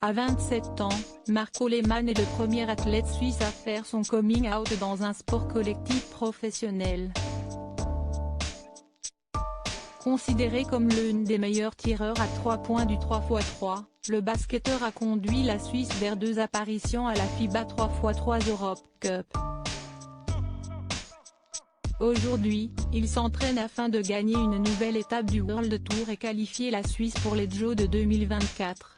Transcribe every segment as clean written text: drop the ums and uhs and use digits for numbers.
À 27 ans, Marco Lehmann est le premier athlète suisse à faire son coming out dans un sport collectif professionnel. Considéré comme l'un des meilleurs tireurs à 3 points du 3x3, le basketteur a conduit la Suisse vers 2 apparitions à la FIBA 3x3 Europe Cup. Aujourd'hui, il s'entraîne afin de gagner une nouvelle étape du World Tour et qualifier la Suisse pour les Jeux de 2024.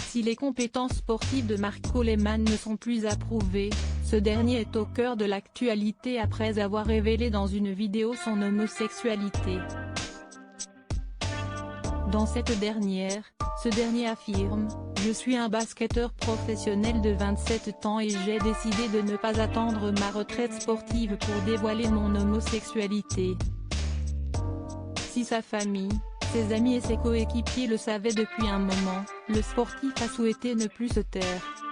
Si les compétences sportives de Marco Lehmann ne sont plus approuvées, ce dernier est au cœur de l'actualité après avoir révélé dans une vidéo son homosexualité. Dans cette dernière, ce dernier affirme « Je suis un basketteur professionnel de 27 ans et j'ai décidé de ne pas attendre ma retraite sportive pour dévoiler mon homosexualité. » Si sa famille, ses amis et ses coéquipiers le savaient depuis un moment, le sportif a souhaité ne plus se taire.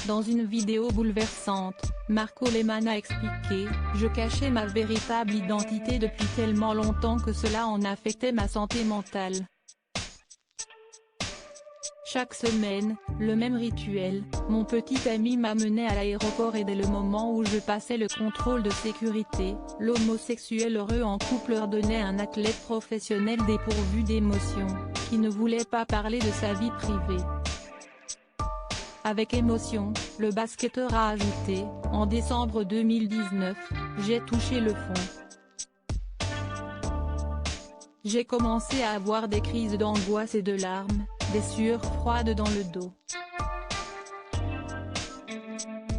Dans une vidéo bouleversante, Marco Lehmann a expliqué « Je cachais ma véritable identité depuis tellement longtemps que cela en affectait ma santé mentale. Chaque semaine, le même rituel, mon petit ami m'amenait à l'aéroport et dès le moment où je passais le contrôle de sécurité, l'homosexuel heureux en couple ordonnait à un athlète professionnel dépourvu d'émotions, qui ne voulait pas parler de sa vie privée. » Avec émotion, le basketteur a ajouté « En décembre 2019, j'ai touché le fond. J'ai commencé à avoir des crises d'angoisse et de larmes, des sueurs froides dans le dos.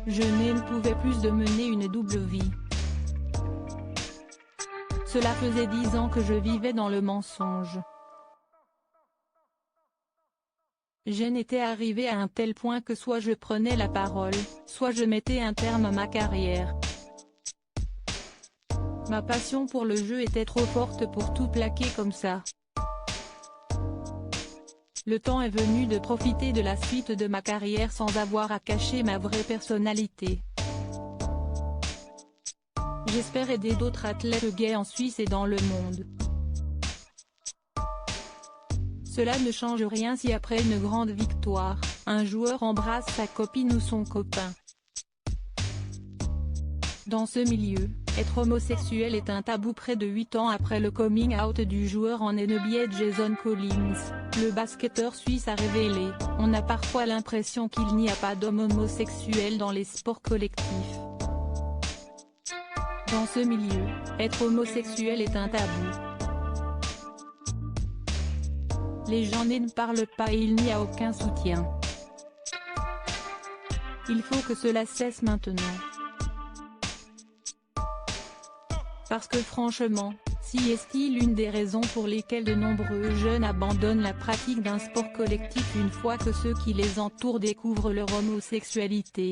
Je ne pouvais plus de mener une double vie. Cela faisait 10 ans que je vivais dans le mensonge. J'en étais arrivé à un tel point que soit je prenais la parole, soit je mettais un terme à ma carrière. Ma passion pour le jeu était trop forte pour tout plaquer comme ça. Le temps est venu de profiter de la suite de ma carrière sans avoir à cacher ma vraie personnalité. J'espère aider d'autres athlètes gays en Suisse et dans le monde. Cela ne change rien si après une grande victoire, un joueur embrasse sa copine ou son copain. Dans ce milieu, être homosexuel est un tabou près de 8 ans après le coming out du joueur en NBA Jason Collins. Le basketteur suisse a révélé « On a parfois l'impression qu'il n'y a pas d'hommes homosexuels dans les sports collectifs. Dans ce milieu, être homosexuel est un tabou. Les gens ne parlent pas et il n'y a aucun soutien. Il faut que cela cesse maintenant. Parce que franchement, si est-il une des raisons pour lesquelles de nombreux jeunes abandonnent la pratique d'un sport collectif une fois que ceux qui les entourent découvrent leur homosexualité.